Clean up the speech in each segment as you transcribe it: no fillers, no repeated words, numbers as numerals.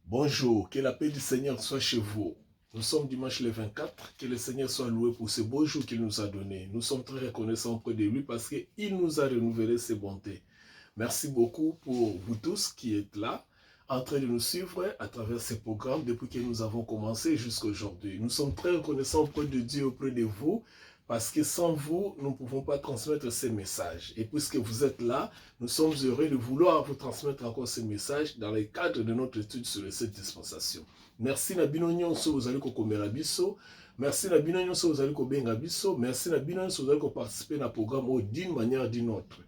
Bonjour, que la paix du Seigneur soit chez vous. Nous sommes dimanche le 24, que le Seigneur soit loué pour ce beau jour qu'il nous a donné. Nous sommes très reconnaissants auprès de lui parce qu'il nous a renouvelé ses bontés. Merci beaucoup pour vous tous qui êtes là, en train de nous suivre à travers ces programmes depuis que nous avons commencé jusqu'à aujourd'hui. Nous sommes très reconnaissants auprès de Dieu, auprès de vous, parce que sans vous, nous ne pouvons pas transmettre ces messages. Et puisque vous êtes là, nous sommes heureux de vouloir vous transmettre encore ces messages dans le cadre de notre étude sur cette dispensation. Merci na bino nyonso bozali kokomela biso. Merci na bino nyonso bozali kobenga biso. Merci na bino nyonso bozali koparticiper na programme d'une manière ou d'une autre.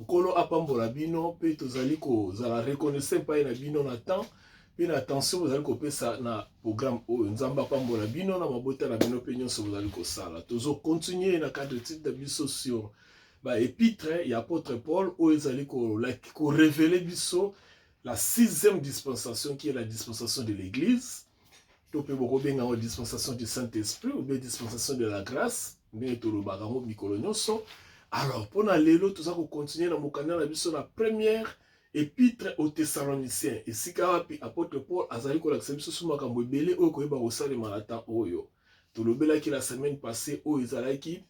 Nkolo apambola bino pe tozali kozala reconnaissant pa na bino na temps. Puis attention, vous allez couper ça dans le programme Nzamba Pambola Bino, na mabota na bino pe nyonso vous allez kosala. Toujours continuer na cadre titre de biso sur épître et apôtre Paul où ils allaient révéler biso la 6e dispensation qui est la dispensation de l'église. Topé boko benga la dispensation du Saint-Esprit ou bien dispensation de la grâce, bien to bagango mikolo nyonso. Alors, pour na lelo tout ça continuer na mokanda na biso la première épître aux Thessaloniciens. Et si apôtre Paul azali kolakisa biso sur makambo ebele oyo koyeba kosalema na temps oyo. Tolobelaki la semaine passée oyo ezalaki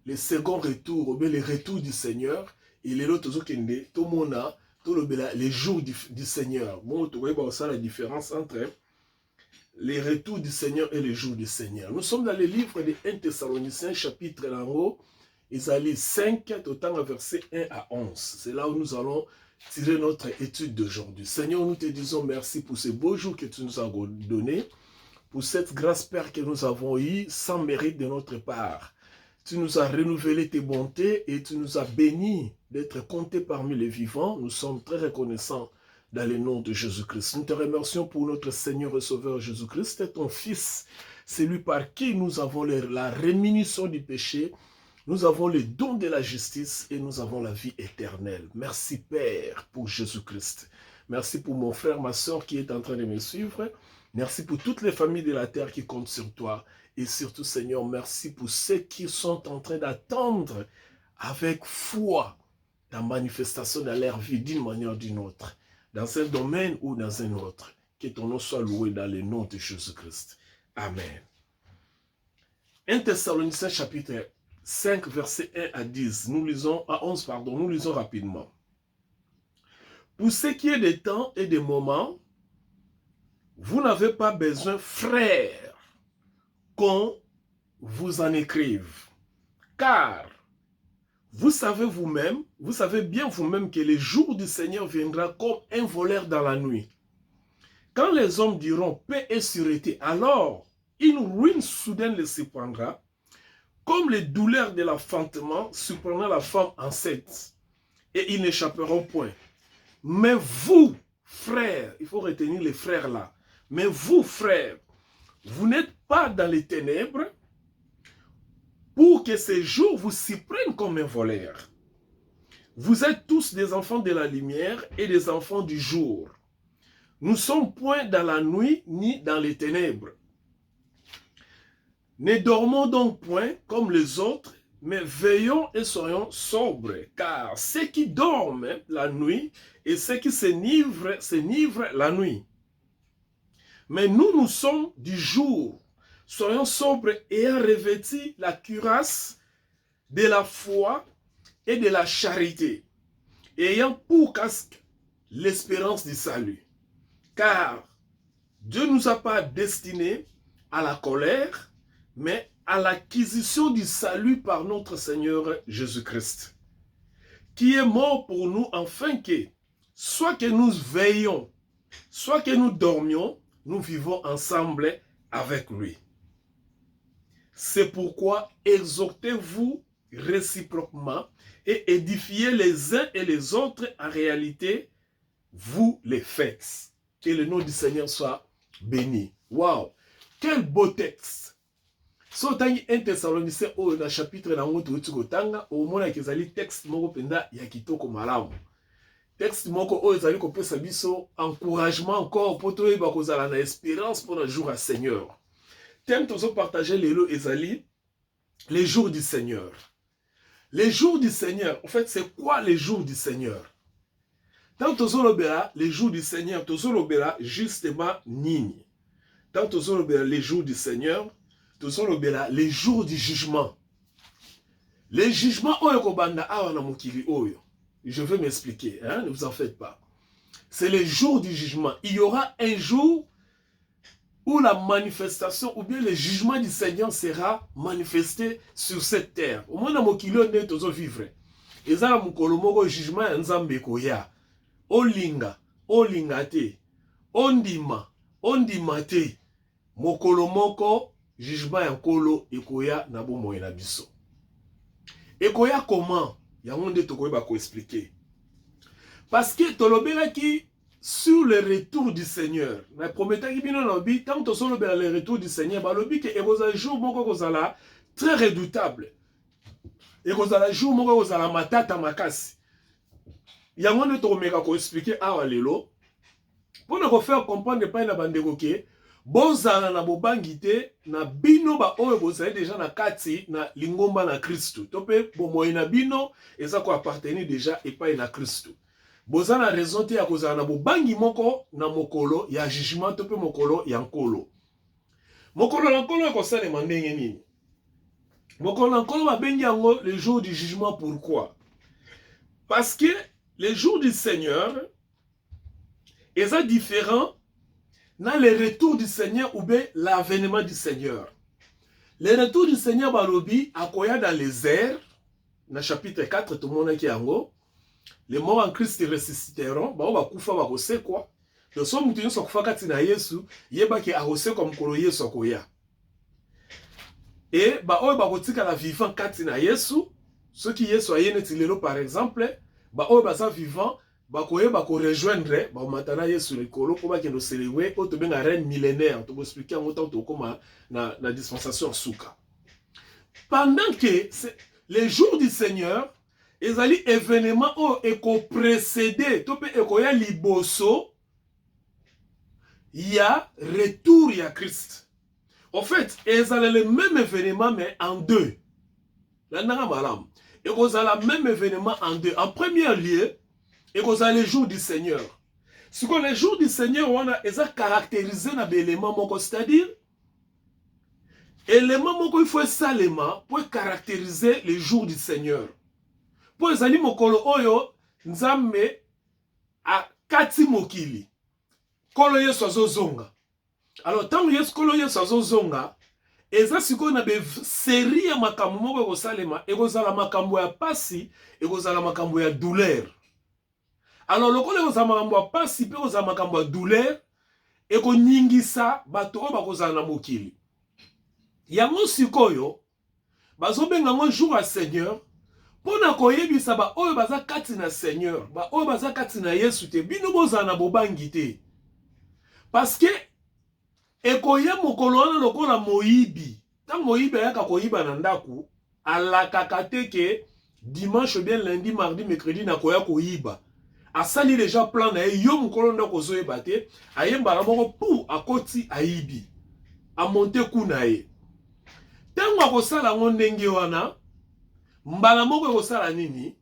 le second retour, ou bien le retour du Seigneur. Et lelo tozokende tomona tolobela les jours du Seigneur. Bon, tokoyeba kosala la différence entre les retours du Seigneur et les jours du Seigneur. Nous sommes dans le livre de 1 Thessaloniciens chapitre lango. Isaïe 5, autant verset 1 à 11. C'est là où nous allons tirer notre étude d'aujourd'hui. Seigneur, nous te disons merci pour ce beau jour que tu nous as donné, pour cette grâce, Père, que nous avons eue sans mérite de notre part. Tu nous as renouvelé tes bontés et tu nous as bénis d'être comptés parmi les vivants. Nous sommes très reconnaissants dans le nom de Jésus-Christ. Nous te remercions pour notre Seigneur et Sauveur Jésus-Christ, ton Fils, celui par qui nous avons la rémission du péché. Nous avons le don de la justice et nous avons la vie éternelle. Merci Père pour Jésus-Christ. Merci pour mon frère, ma soeur qui est en train de me suivre. Merci pour toutes les familles de la terre qui comptent sur toi. Et surtout Seigneur, merci pour ceux qui sont en train d'attendre avec foi ta manifestation dans leur vie d'une manière ou d'une autre. Dans un domaine ou dans un autre. Que ton nom soit loué dans le nom de Jésus-Christ. Amen. 1 Thessaloniciens chapitre 5, versets 1 à 10, nous lisons rapidement. Pour ce qui est des temps et des moments, vous n'avez pas besoin, frères, qu'on vous en écrive. Car vous savez bien vous-même que le jour du Seigneur viendra comme un voleur dans la nuit. Quand les hommes diront paix et sûreté, alors une ruine soudaine les surprendra, comme les douleurs de l'enfantement surprenant la femme enceinte, et ils n'échapperont point. Mais vous, frères, il faut retenir les frères là, mais vous, frères, vous n'êtes pas dans les ténèbres pour que ces jours vous s'y prennent comme un voleur. Vous êtes tous des enfants de la lumière et des enfants du jour. Nous ne sommes point dans la nuit ni dans les ténèbres. Ne dormons donc point comme les autres, mais veillons et soyons sobres, car ceux qui dorment la nuit et ceux qui s'enivrent la nuit. Mais nous sommes du jour. Soyons sobres ayant revêtu la cuirasse de la foi et de la charité, ayant pour casque l'espérance du salut. Car Dieu ne nous a pas destinés à la colère, mais à l'acquisition du salut par notre Seigneur Jésus-Christ, qui est mort pour nous, afin que, soit que nous veillions, soit que nous dormions, nous vivons ensemble avec lui. C'est pourquoi exhortez-vous réciproquement et édifiez les uns et les autres. En réalité, vous les faites. Que le nom du Seigneur soit béni. Waouh! Quel beau texte! So tangi 1 Thessaloniciens oyo na chapitre na ngoto utikotanga omona kezali texte moko penda ya kitoko malamu. Texte moko oyo ezali kopesa biso encouragement encore pour toyeba kozala na espérance pour le jour à Seigneur. Thème tozo partager lelo ezali les jours du Seigneur. Les jours du Seigneur, en fait, c'est quoi les jours du Seigneur? Tant tozolobela les jours du Seigneur, tozolobela justement nini. Tant tozolobela les jours du Seigneur, tozolobela les jours du jugement. Les jugements oyo kobanda awa na mokili oyo. Je vais m'expliquer, hein, ne vous en faites pas. C'est les jours du jugement. Il y aura un jour où la manifestation ou bien le jugement du Seigneur sera manifesté sur cette terre. Au moins, dans mon kilo, on est tous vivre. Et ça, mon kolomo, jugement, en Zambé, koya. Olinga, olinga te. Ondima te. Mon kolomoko, jugement en kolo, et koya, nabo moyena biso. Et koya comment? Ya monde to koya bako expliquer. Parce que tolobela qui sur le retour du Seigneur. Na prometa ki bino lobi tant to solo be le retour du Seigneur, ba lobi que ekoza jour moko kozala très redoutable. Ekoza jour moko kozala matata makasi. Yango ne to meka ko expliquer awa lelo. Pour ne faire comprendre pas na bandeko ke bozala na bobangi te na bino ba oyo bozali déjà na kati na lingomba na Kristo. Tope bomoyi na bino eza ko appartenir déjà epai na Kristo. Boza na raison te ya kozala na bobangi moko na mokolo ya jugement to pe mokolo ya nkolo. Mokolo na nkolo ekosalema ndenge nini? Mokolo na nkolo babengi yango le jour du jugement. Pourquoi? Parce que le jour du Seigneur est différent dans le retour du Seigneur ou bien l'avènement du Seigneur. Le retour du Seigneur balobi akoya dans les airs, dans chapitre 4 tout le monde qui yango. Les morts en Christ ressusciteront. Ba oba kufa ba kose quoi. Le somme tu so kufa kati na Yesu, yeba ki arose comme kolo Yesu akoya. Et ba oba kotika la vivant kati na Yesu, ceux qui Yesu ayene tilelo par exemple, ba oba za vivant, ba koye ba ko rejoindre, ba matana Yesu le kolo ko ba kendo célébrer o to benga reine millénaire, to ko expliquer en autant to koma na dispensation souka. Pendant que les jours du Seigneur ezali événement o eko précédé tope eko ya liboso ya retour ya Christ. En fait, ezali le même événement mais en deux. Landanga malam. Eko zala même événement en deux. En premier lieu, eko zala le jour du Seigneur. Ce que le jour du Seigneur wana eza caractérisé na élément moko, c'est-à-dire élément moko il faut salement pour caractériser le jour du Seigneur. Po ezali mokolo oyo nzambe a kati mokili kolo Yesu azozonga. Alors tant Yesu kolo Yesu azozonga eza siko na be série ya makambo moko ekosalema, ekozala makambo ya pasi, ekozala makambo ya douleur. Alors lokolo ekozala makambo ya pasi pe ekozala makambo ya douleur, ekonyingisa bato oyo bakozala na mokili. Yango sikoyo bazobenga ngo jour ya Seigneur. Pona koyebisa ba oyo baza kati na Seigneur, ba oyo baza kati na Yesu te, bino bozala na bobangi te. Parce que ekoya mokolo wana lokola moyibi. Tant moyibi ayaka koyiba na ndaku, alakaka te ke dimanche bien lundi, mardi, mercredi na koya koyiba. Asali déjà plan na yo mokolo ndako zoyeba te, ayembala moko pou akoti ayibi. A monte kuna ye. Tango akosala ngo ndenge wana, mbala moko ekosala nini?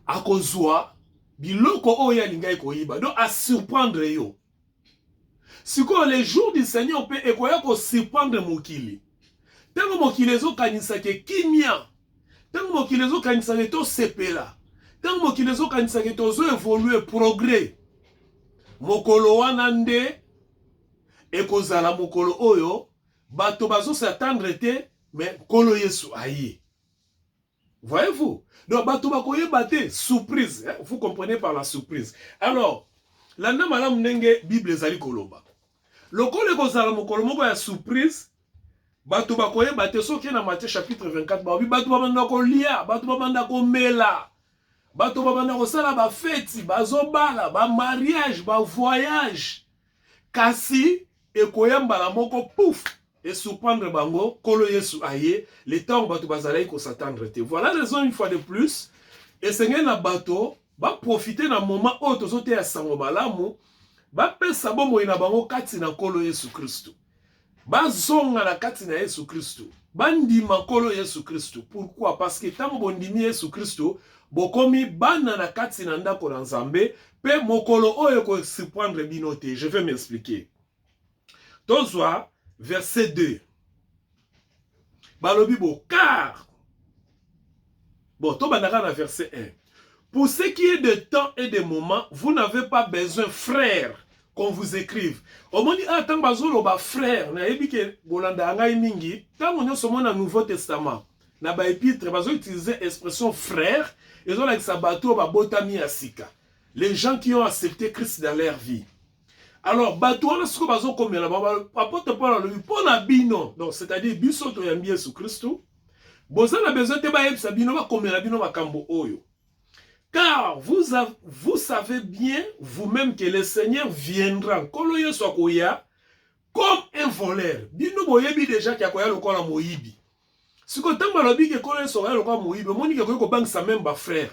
Akozwa biloko oyo alingai koyiba. Donc a surprendre yo. Siko les jours du Seigneur pe ekoya ko surprendre mokili. Tango mokili ezokanisa ke kimia. Tango mokili ezokanisa ke to sepela. Tango mokili ezokanisa ke to zo évoluer progrès. Mokolo wana nde ekozala mokolo oyo bato bazo s'attendre te mais kolo Yesu aye. Voyez-vous? Donc, batuba koye bate, surprise. Hein? Vous comprenez par la surprise. Alors, la namala mnenge Bible ezali koloba. Lokole kozala mokolo moko ya surprise, batuba koye bate, so ki na Matthieu chapitre 24, batuba banda ko lia, batuba banda ko mela, batuba banda ko sala ba feti, ba zobala, ba mariage, ba voyage. Kasi, ekoyamba la moko, pouf! Et surprendre bango, kolo Yesu aye, le temps bato bazalai ko s'attendre te. Voilà la raison une fois de plus. Et seigneur na bato, ba profiter na moment o tozote ya sango malamu, ba pesa bomo ina bango kati na kolo Yesu Kristo. Ba zonga na kati na Yesu Kristo. Ba ndima kolo Yesu Kristo. Pourquoi? Parce que tango bondimi Yesu Kristo, bokomi bana na kati na ndako na Nzambe pe mokolo oyo ko surprendre bino te. Je vais m'expliquer. Tozwa verset 2. Balobi bo car. Bon, to bandaka na verset 1. Pour ce qui est de temps et de moments, vous n'avez pas besoin, frères, qu'on vous écrive. Au moment où tant bazolo ba frère, na yebi ke bolanda ngai mingi, tant on est na Nouveau Testament, na ba épître bazo utiliser expression frère, ils ont la sabato ba botami asika. Les gens qui ont accepté Christ dans leur vie. Alors bato na siko bazo komela ba apôtre Paul le pona bino. Donc c'est-à-dire biso to yambi Yesu Christo. Boza na besoin te ba yebisa bino ba komela bino makambo oyo. Car vous savez bien vous-même que le Seigneur viendra comme un voleur. Bino boyebi déjà qu'il y a lokola moyibi. Si ko tamba lobi ke kolo so lokola moyibi, moni ke ko bangisa même ba frère.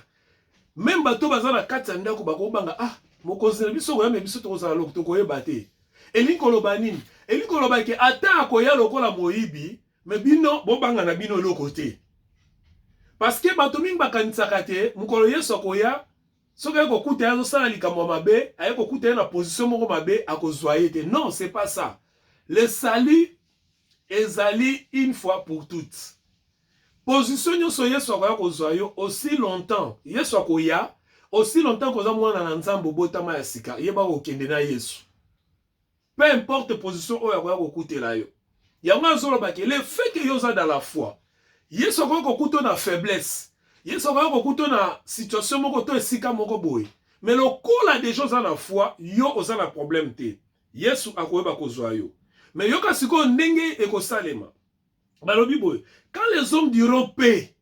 Même bato bazana kati ndako bako banga mokonzi biso ko ya biso to kozala lokto ko yeba te. Eli koloba nini? Eli koloba ke ata ko ya lokola moyibi, mais bino bo banga na bino loko te. Parce que bato mingi bakanisaka te mukolo Yesu akoya soki ayeko kuta yazo sala likambo mabe ayeko kuta na position moko mabe akozwa ye te. Non, c'est pas ça. Le salut ezali une fois pour toutes. Position nyonso Yesu akoya kozwa yo aussi longtemps Yesu akoya aussi longtemps koza mwana na Nzambe botama ya sika yeba kokende na Yesu. Peu importe position oyo akoya kokutela yo. Yango azoloba ke le fait que yo za dans la foi. Yesu akoki kokuta na faiblesse. Yesu akoki kokuta na situation moko to esika moko boye. Mais lokola des choses na foi, yo oza na problème te. Yesu akoyeba kozwa yo. Mais yo kasiko ndenge ekosalema. Balobi boye. Quand les hommes diront paix,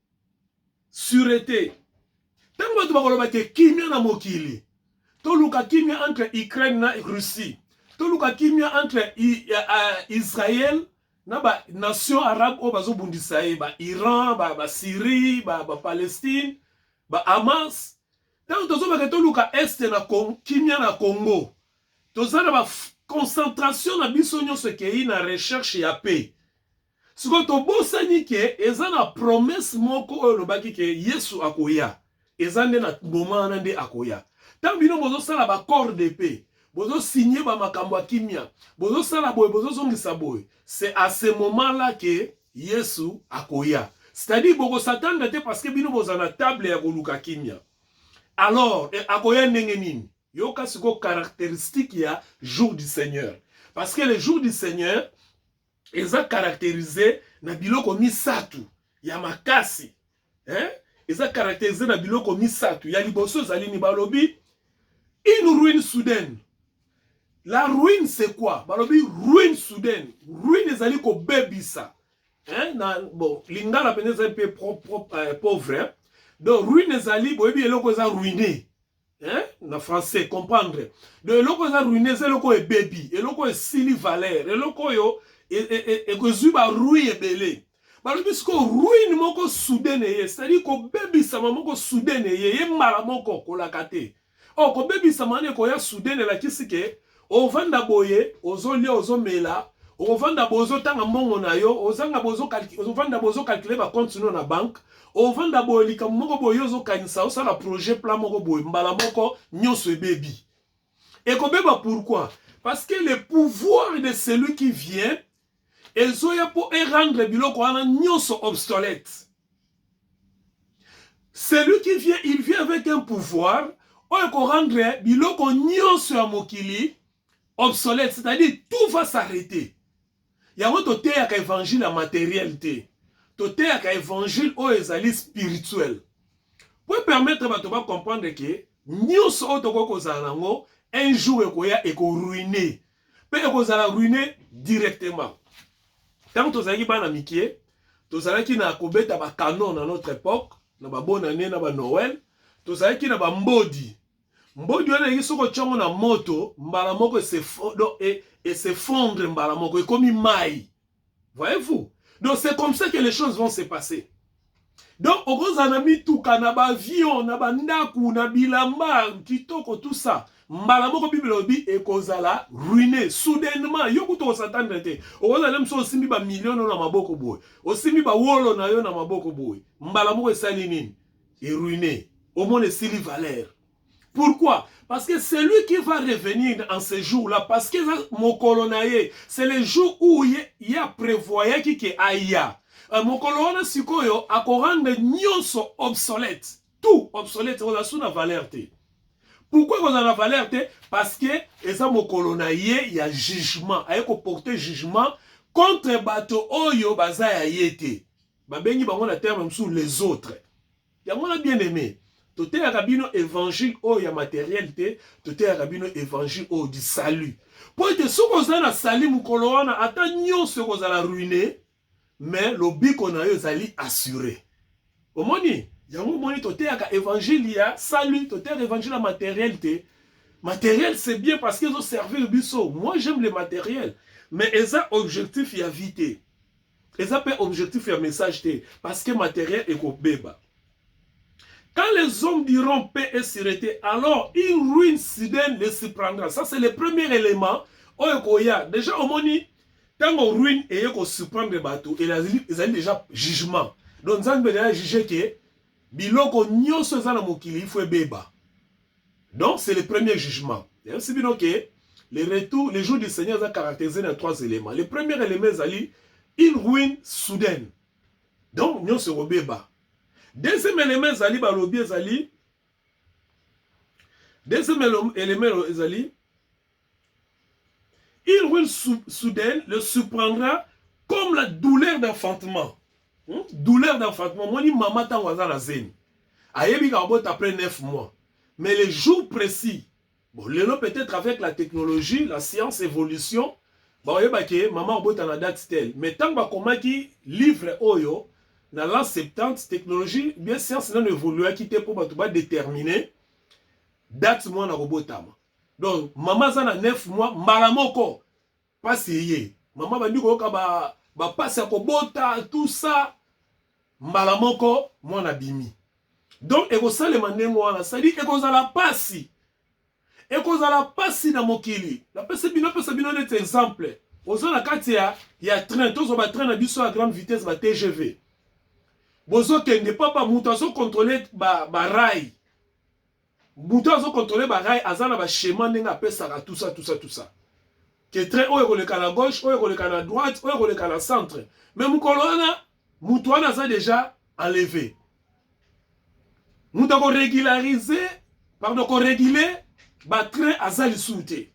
sûreté, tango bato bakoloba ke kimia na mokili. To luka kimia entre Ukraine na Russie. To luka kimia entre Israël na ba nation arabe o bazo bundisa ye ba Iran ba Syrie ba Palestine ba Hamas. Tant tozo ba keto luka est na kimia na Congo. Toza na ba concentration na biso nyonso ke na recherche ya paix. Siko to bosani ke eza na promesse moko oyo lobaki ke Yesu akoya. Eza nde na moment na nde akoya. Tant bino bozo sala ba accord de paix. Bozo signer ba makambo kimia. Bozo sala boy, bozo zongisa boy. C'est à ce moment-là que Yesu akoya. C'est-à-dire boko s'attendre te parce que bino boza na table ya koluka kimia. Alors, akoya ndenge nini? Yoka siko caractéristique ya jour du Seigneur. Parce que le jour du Seigneur eza caractérisé na biloko misatu ya makasi. Hein? Eza caractérisé na biloko misatu ya liboso zali ni balobi une ruine soudaine. La ruine c'est quoi? Balobi ruine soudaine. Ruine ezali ko bebisa. Hein? Bon, lingala peneza un peu pauvre. Hein? Donc ruine ezali boyebi eloko eza ruiné. Hein? Na français comprendre. Donc eloko eza ruiné c'est eloko e bebi, eloko e sili valeur, eloko yo e kozuba ruine ebele. Balobi sko ruine moko soudaine ye, c'est-à-dire ko bebisa moko soudaine ye mala moko kolakate. Oh ko bebisa mane ko ya soudaine la kisike ovanda boye, ozolia ozomela, ovanda bozo tanga mbongo na yo, ozanga bozo ovanda bozo calculer ba compte na banque, ovanda boye lika moko boye ozo kanisa osala projet plan moko boye mbala moko nyonso ebebi. Et ko beba pourquoi? Parce que le pouvoir de celui qui vient ezoya pour rendre biloko wana nyonso obsolète. Celui qui vient, il vient avec un pouvoir oyo ko rendre biloko nyonso ya mokili obsolète, c'est-à-dire tout va s'arrêter. Yango tote ya ka évangile matériel te. Tote ya ka évangile oyo ezali spirituel. Pour permettre bato ba comprendre que nyonso oyo toko kozala nango un jour ekoya eko ruiner. Pe ekozala ruiner directement. Tant tozalaki bana mikie, tozalaki na kobeta ba canon na notre époque, na ba bonne année na ba Noël, tozalaki na ba mbodi. Mbodi wana yisoko tchongo na moto, mbala moko s'effondre mbala moko, et comme maï. Voyez-vous? Donc c'est comme ça que les choses vont se passer. Donc, au gros anami tout kanaba avion, na bandaku, na bilamba, kitoko, tout ça. Mbala moko bibelobi e kozala ruiné soudainement. Yoku to s'attendre te. O kozala mso osimbi ba million na maboko boy. Osimbi ba wolo na yo na maboko boy. Mbala moko esali nini? E ruiné. au moins esili valeur. Pourquoi? Parce que c'est lui qui va revenir en ce jour-là, parce que mon colonaye, c'est le jour où il y a prévoyé qui aïa. Mon colonel sikoyo a rendre nyonso obsolète. Tout obsolète, on a sous la valeur. Pourquoi on a la valeur? Parce que ça mon colonaye, il y a jugement, il y a porter jugement contre bato oyo bazaya yete. Babengi bango na terme sous les autres. Ya mona bien aimé. Tote ya rabino évangile o ya matérialité, tote ya rabino évangile o du salut. Pour être sous qu'on a sali mukolo wana ata nyonso ko za ruiner, mais le biko na yo zali assuré. Omoni, yango moni tote ya évangile ya salut, tote ya évangile la matérialité. Matériel c'est bien parce qu'ils ont servi le biso. Moi j'aime le matériel, mais eza objectif ya vite. Eza pas objectif ya message té parce que matériel est ko beba. Quand les hommes diront paix et sûreté, alors une ruine soudaine les surprendra. Ça, c'est le premier élément. Déjà, au moni, quand on ruine et qu'on surprend les bateaux, ils ont déjà jugement. Donc, ils ont déjà jugé que biloko nyonso za na mokili il faut beba. Donc, c'est le premier jugement. Et aussi bien que les jours du Seigneur sont caractérisés dans 3 éléments. Le premier élément, c'est une ruine soudaine. Donc, nyonso beba. Deuxième élément, Zali Balobi Zali. Deuxième élément, Zali. Une ruine soudaine le surprendra comme la douleur d'enfantement. Douleur d'enfantement. Moi, ni maman t'en voisin la zen. Ayebi Garbot après 9 mois. Mais les jours précis, bon, peut-être avec la technologie, la science, évolution, bon, maman Garbot en a date telle. Mais tant que qui livre Oyo, dans l'an 70, technologie, bien science n'a évolué qui était pour déterminer date moi na robotama. Donc maman zana 9 mois malamoko pas sérieux. Maman va dire que ba passe à kobota tout ça malamoko moi na bimi. Donc eko sale mandengo wana, ça dit eko zala pasi. Eko zala pasi na mokili. La pese bino net exemple. Ozana katia ya train, tozo ba train na biso à grande vitesse ba TGV. Bozo kende papa mutazo contrôler ba rail. Mutazo contrôler ba rail azana ba schéma nenga pesa tout ça. Que train oyo koleka na gauche, oyo koleka na droite, oyo koleka na centre. Mais mukolona mutuana ça déjà enlevé. Mutako régulariser, pardon ko réguler ba train azali soute.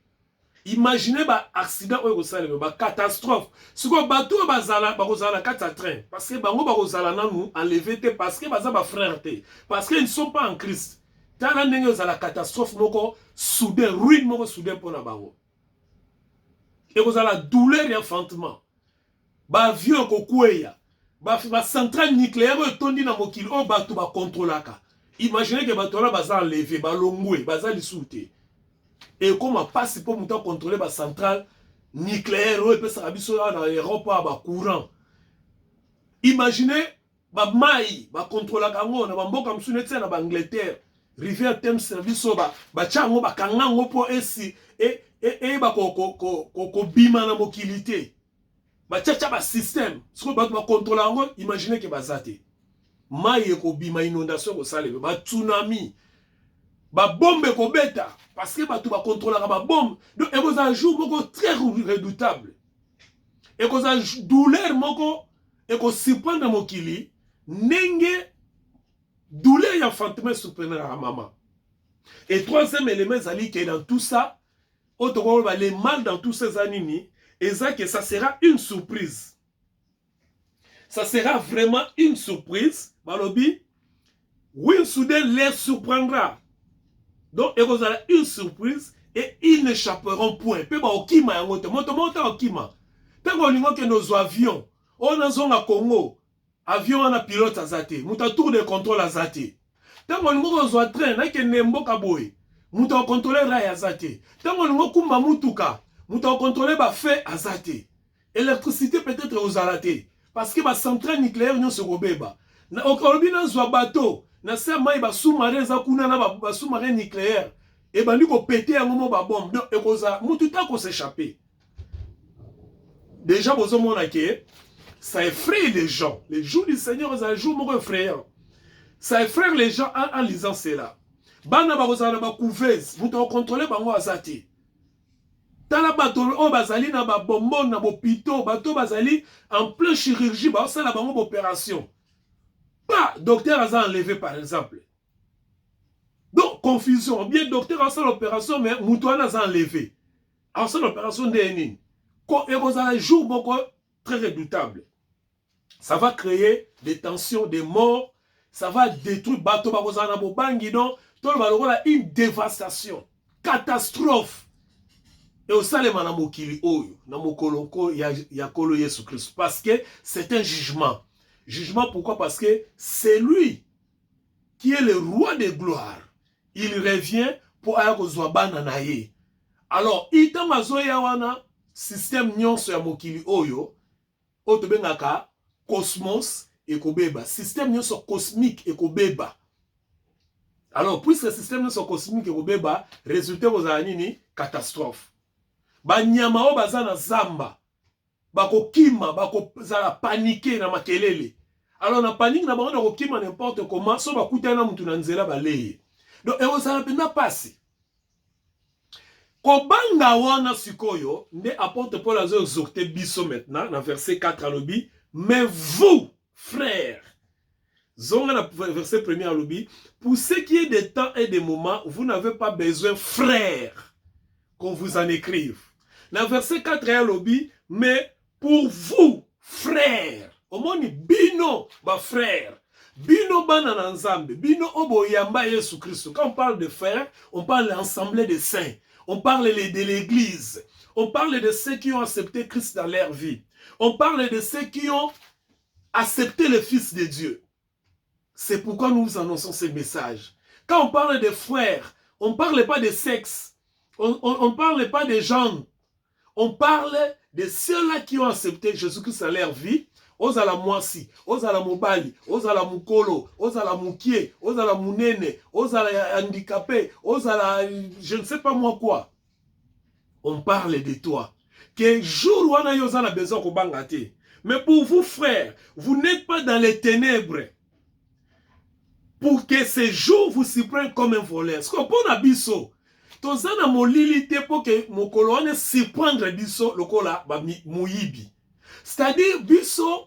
Imaginez ba accident oyo kosalema ba catastrophe. Siko bato bazala bakozala kata train parce que bango bakozala nanu enlevé te parce que baza ba frère te parce qu'ils ne sont pas en Christ. Tana ndenge za la catastrophe moko soudain ruine moko soudain pona bango. Et kozala douleur et enfantement. Ba avion ko kweya. Ba centrale nucléaire tondi na mokili o bato ba contrôlaka. Imaginez que bato là baza enlevé ba longwe baza lisute. Et comment passe pour nous contrôler la centrale nucléaire ou peut s'abisso dans l'aéroport ba courant. Imaginez ba mai ba contrôler kango na mboka msunete na ba Angleterre rivière Thames service ba chango ba kangango po esi et ba ko bima na mokilité. Ba chacha ba système. Ce que ba contrôler kango imaginez que bazate. Mai ko bima inondation ko sale ba tsunami. Ba bombe ko beta parce que ba tout ba contrôler ba bombe. Donc et vous un jour moko très redoutable. Et vous un douleur moko et ko surprendre mokili nenge douleur ya enfantement surprendre à maman. Et troisième élément zali que dans tout ça autrement les mal dans tous ces années et ça que ça sera une surprise. Ça sera vraiment une surprise. Balobi oui soudain les surprendra. Donc, il y aura une surprise et ils n'échapperont point. Peu ba okima yango te. Monte okima. Tant que nos avions, on a zone à Congo, avion on a pilote azate, muta tour de contrôle azate. Tant que nos train, na ke nembo kaboy, muta contrôler rail azate. Tant que kumba mutuka, muta contrôler ba fait azate. Électricité peut-être aux alaté parce que ba centrale nucléaire non se robeba. Na okolobi na zwa bateau. Na se mai ba sous-marin za kuna na ba sous-marin nucléaire et bandi ko péter un moment ba bombe donc e koza mutu ta ko s'échapper. Déjà bozo mona ke ça effraie les gens. Les jours du Seigneur c'est un jour moko effrayant. Ça effraie les gens en lisant cela. Bana bakozala ba couveuse, vous devez contrôler bango azati. Tala bato o bazali na ba bonbon na bopito, bato bazali en pleine chirurgie, ba osala bango opération. Pas docteur a enlevé par exemple. Donc confusion, bien docteur a fait l'opération mais Moutouana a enlevé. A fait l'opération de quand il y a un jour beaucoup très redoutable. Ça va créer des tensions, des morts, ça va détruire bateau bakozana bobangi donc tout le monde a une dévastation, catastrophe. Et au salema na mokili oyo, na mokolonko ya kolo Yesu Christ parce que c'est un jugement. Jugement pourquoi? Parce que c'est lui qui est le roi de gloire. Il revient pour aller kozwa bana na ye. Alors, ita mazoya wana système nyonso ya mokili oyo otobengaka cosmos ekobeba, système nyonso cosmique ekobeba. Alors, puisque le système nyonso cosmique ekobeba, résultat kozala nini? Catastrophe. Banyama o bazana zamba, bakokima, bakozala paniquer na makelele. Alors na panique na bango na kokima n'importe comment, so bakuta na mutu na nzela baleye. Donc ekozala pena pasi. Kobanga wana sikoyo, nde apôtre Paul azo exhorter biso maintenant, dans verset 4 à l'obi, mais vous, frères, zonga na verset 1er à l'obi, pour ce qui est des temps et des moments, vous n'avez pas besoin, frères, qu'on vous en écrive. Dans verset 4 à l'obi, mais pour vous, frères, au moins bino, ba frère, bino bana nzambe, bino obo yamba Yesu Christ. Quand on parle de frères, on parle de l'ensemble des saints. On parle de l'église. On parle de ceux qui ont accepté Christ dans leur vie. On parle de ceux qui ont accepté le Fils de Dieu. C'est pourquoi nous vous annonçons ce message. Quand on parle de frères, on ne parle pas de sexe. On ne parle pas de genre. On parle de ceux-là qui ont accepté Jésus-Christ dans leur vie. Ozala mwasi, ozala mobali, ozala mukolo, ozala mukie, ozala munene, ozala handicapé, ozala je ne sais pas moi quoi. On parle de toi. Que jour wana yo ozala besoin ko bangate. Mais pour vous frères, vous n'êtes pas dans les ténèbres. Pour que ces jours vous s'y prennent comme un voleur. Ce qu'on peut abisso. Tozana molili te pour que mokolo wana s'y prendre biso lokola ba muyibi. C'est-à-dire, biso,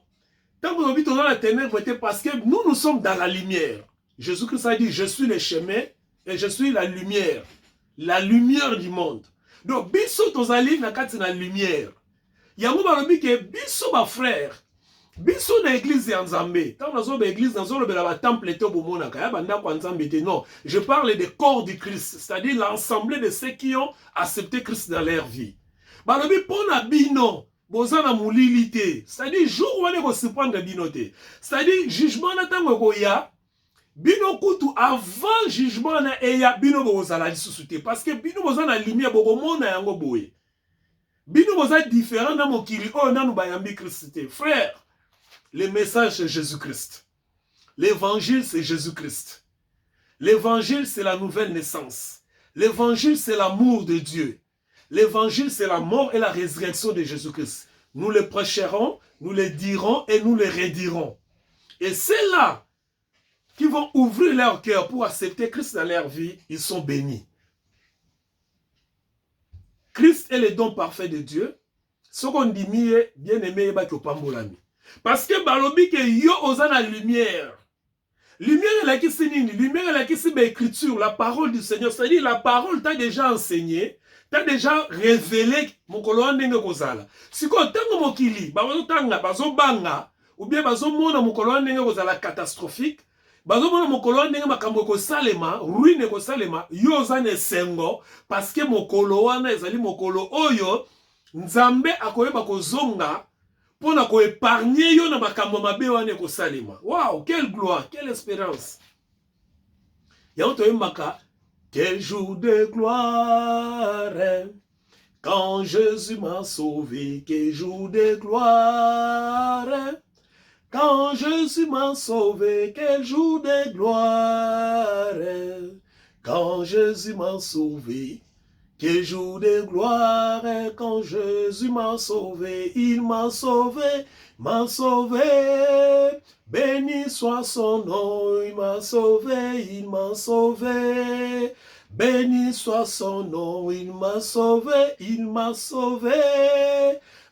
tant que nous habitons dans la ténèbre, parce que nous sommes dans la lumière. Jésus-Christ a dit, je suis le chemin et je suis la lumière du monde. Donc, biso, nous allons dans la lumière. Il y a un moment que biso, ma frère, biso dans l'église de Nzambe, tant dans l'église, dans le temple, non, je parle des corps du Christ, c'est-à-dire l'ensemble de ceux qui ont accepté Christ dans leur vie. Balobi, pour la bino, bozana moulilité, c'est-à-dire jour où on est se prendre binoté, c'est-à-dire jugement na tango koya bino kutu avant jugement na eya bino bozala lisusuté parce que bino bozana lumière bokomona yango boye bino bozala différent na mokili o na bayambi Christ. Frère, le message c'est Jésus-Christ, l'évangile c'est Jésus-Christ, l'évangile c'est la nouvelle naissance, l'évangile c'est l'amour de Dieu. L'évangile, c'est la mort et la résurrection de Jésus-Christ. Nous le prêcherons, nous le dirons et nous le redirons. Et ceux-là qui vont ouvrir leur cœur pour accepter Christ dans leur vie, ils sont bénis. Christ est le don parfait de Dieu. Ce qu'on dit, bien aimé, parce que balobi que yo osa la lumière. Lumière est la qui s'énine, lumière est la qui s'énine, l'écriture, la parole du Seigneur. C'est-à-dire, la parole t'a déjà enseigné. T'as déjà révélé mon colon nenge kozala. Si ko tango mokili, bazo tanga, bazo banga, ou bien bazo mona mon colon nenge kozala catastrophique, bazo mona mon colon nenge makambo ko salema, ruine ko salema, yo zane sengo, parce que mon colon wana ezali mon colon oyo, Nzambe akoyeba kozonga, pona ko épargner yo na makambo mabe wana ko salema. Waouh, quelle gloire, quelle espérance. Yao to yemaka. Quel jour de gloire, quand Jésus m'a sauvé, quel jour de gloire, quand Jésus m'a sauvé, quel jour de gloire, quand Jésus m'a sauvé, Quel jour de gloire quand Jésus m'a sauvé, il m'a sauvé, m'a sauvé. Béni soit son nom, il m'a sauvé, il m'a sauvé. Béni soit son nom, il m'a sauvé, il m'a sauvé.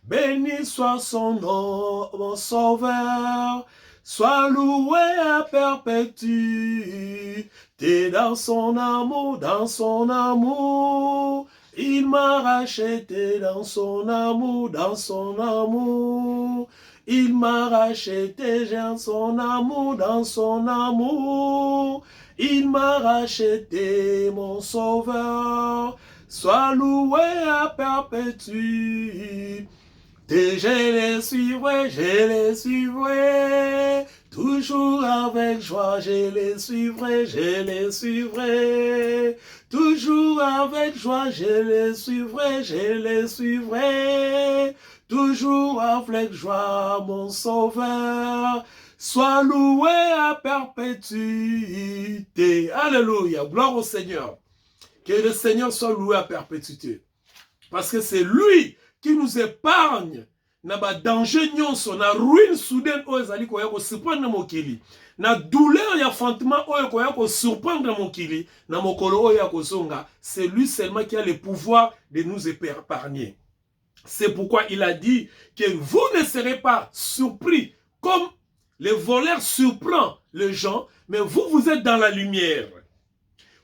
Béni soit son nom, mon sauveur. Sois loué à perpétuité dans son amour, dans son amour. Il m'a racheté dans son amour, dans son amour. Il m'a racheté dans son amour, dans son amour. Il m'a racheté, mon sauveur. Sois loué à perpétuité. Je les suivrai, toujours avec joie, je les suivrai, toujours avec joie, je les suivrai, toujours avec joie, mon sauveur, sois loué à perpétuité. Alléluia, gloire au Seigneur. Que le Seigneur soit loué à perpétuité. Parce que c'est lui qui nous épargne na ba danger nyonso na ruine soudaine oyo ezali koya ko surprendre mokili na douleur ya fantement oyo koya ko surprendre mokili na mokolo oyo ya kozonga. C'est lui seulement qui a le pouvoir de nous épargner. C'est pourquoi il a dit que vous ne serez pas surpris comme le voleur surprend les gens, mais vous êtes dans la lumière.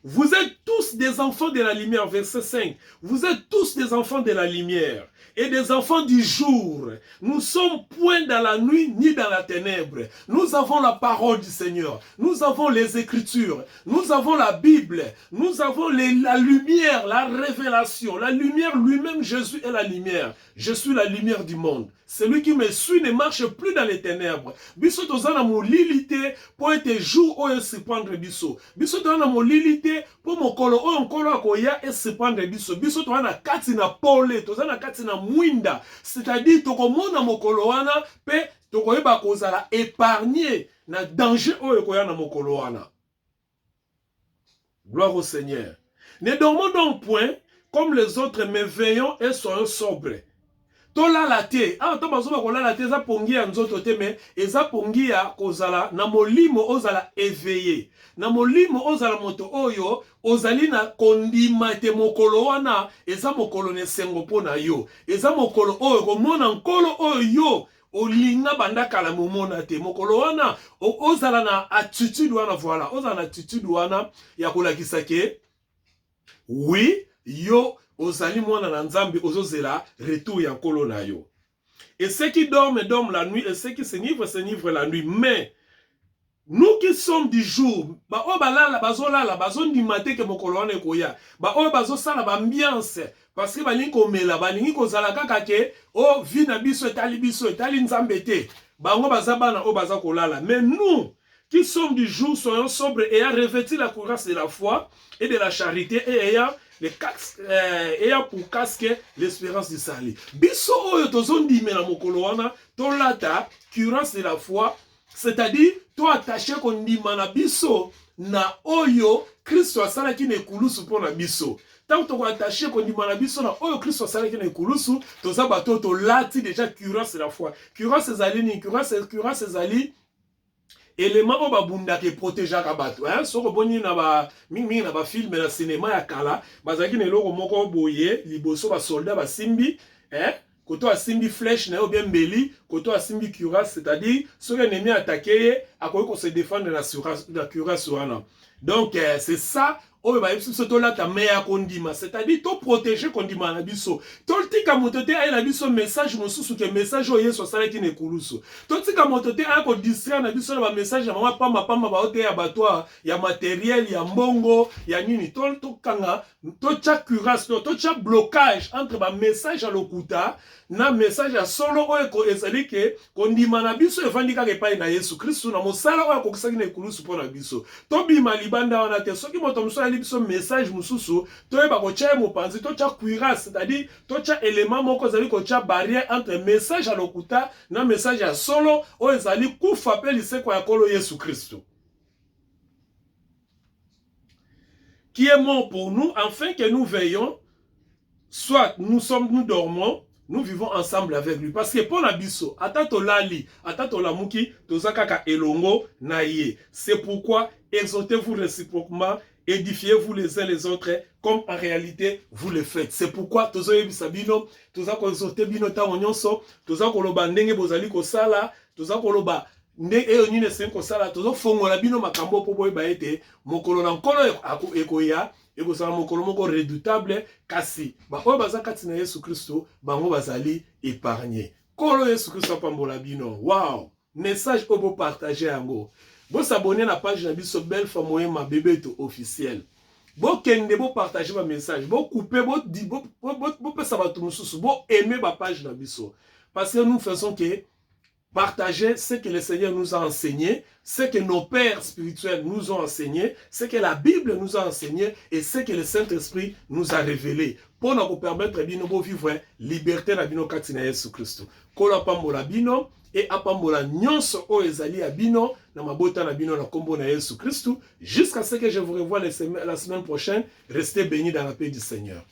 Vous êtes tous des enfants de la lumière, verset 5. Vous êtes tous des enfants de la lumière et des enfants du jour. Nous sommes point dans la nuit ni dans la ténèbre. Nous avons la parole du Seigneur. Nous avons les Écritures. Nous avons la Bible. Nous avons la lumière, la révélation. La lumière lui-même, Jésus est la lumière. Je suis la lumière du monde. Celui qui me suit ne marche plus dans les ténèbres. Biso tozana molilité pour être jour oyo se prendre biso. Biso tozana molilité pour mokolo oyo nkolo akoya et se prendre biso. Biso tozana kati na pole, tozana kati na mwinda. C'est-à-dire tokomona mokolo wana pe tokoyeba kozala épargné na danger oyo koya na mokolo wana. Gloire au Seigneur. Ne dormons donc point comme les autres, mais veillons et soyons sobres. Tola la te, to bazoba kola la te eza pongi ya nzoto te, mais eza pongi ya kozala na molimo ozala éveillé. Na molimo ozala moto oyo ozali na kondima te mokolo wana eza mokolo ne sengo pona yo. Eza mokolo oyo komona nkolo oyo yo olinga bandaka la momona te mokolo wana ozala na attitude wana, voilà, ozala na attitude wana ya kolakisa ke oui yo ozali mwana na nzambe ozozela retour ya nkolo na yo. Et ceux qui dorment la nuit, et ceux qui s'enivrent la nuit. Mais nous qui sommes du jour, ba o balala bazolala bazondima te ke mokolo wana ekoya, ba o bazosala ba ambiance parce que balingi komela balingi kozala kaka ke o vi na biso etali nzambe te, bango baza bana o baza kolala. Mais nous qui sommes du jour, soyons sobres et ayant revêti la courasse de la foi et de la charité et ayant pour casque l'espérance du salut. Biso oyo tozondime na mokolo wana tolata courasse de la foi, c'est-à-dire to attaché kondima na biso na oyo Christ asalaki na ekulusu mpona biso. Tant que tu attaché kondima na biso na oyo Christ asalaki na ekulusu, toza bato tolati déjà courasse de la foi. Courasse ezali ni courasse ezali élément o babunda ke protégeaka bato, hein, soko boni na ba mingi na ba film na cinéma ya kala bazaki na eloko moko boye liboso ba soldat ba simbi, hein, koto asimbi flèche na yo bien mbeli, koto asimbi cuirasse, c'est-à-dire soki ennemi attaqué akoki ko se défendre na cuirasse wana. Donc c'est ça oyo ba biso tolata meya kondima, c'est-à-dire to protéger kondima na biso. Totika motote ay na biso message mosusu ke message oyo Yesu asalaki na ekulusu. Totika motote ay ko distraire na biso na ba message ya mama pamba ba ote ya batwa ya matériel ya mbongo ya nini. To kanga to cha cuirasse, to cha blocage entre ba message ya lokuta na message ya solo oyo ko ezali ke kondima na biso evandika ke pai na Yesu Kristo na mosala oyo ko kisaki na ekulusu pona biso. To bima libanda wana te soki moto muso biso message mususu toyeba ko cha mopanzi to cha cuirasse, c'est-à-dire to cha élément moko zali ko cha barrière entre message à lokuta na message à solo o ezali kufa pe liseko ya kolo Yesu Kristo qui est mort pour nous afin que nous veillons soit nous dormons, nous vivons ensemble avec lui. Parce que pour l'abisso, atato lali, atato lamuki, tozakaka elongo naye. C'est pourquoi exhortez-vous réciproquement, édifiez-vous les uns les autres, comme en réalité vous le faites. C'est pourquoi tozoyebisa bino, tozako exhorter bino tango nyonso, tozako loba ndenge bozali kosala, tozako loba ndenge eyo nini esengi kosala, tozofongola bino makambo po boyeba ete mokolo na nkolo ekoya, ekozala mokolo moko redoutable, kasi baoyo baza kati na Yesu Kristo bango bazali épargné. Kolo Yesu Kristo apambola bino. Wow, message oyo bopartage yango. Bosabone na page na biso Belfa Moyema Bebeto officiel. Bokende bopartage ba message, bocouper, bopesa bato mosusu, aimer ba page na biso. Parce que nous faisons que partager ce que le Seigneur nous a enseigné, ce que nos pères spirituels nous ont enseigné, ce que la Bible nous a enseigné et ce que le Saint-Esprit nous a révélé. Pour nous permettre de vivre liberté na bino kati na Yesu Christo. Kola pambola bino et apambola nyonso o ezali ya bino na mabota na bino na kombo na Yesu Christo. Jusqu'à ce que je vous revoie la semaine prochaine, restez bénis dans la paix du Seigneur.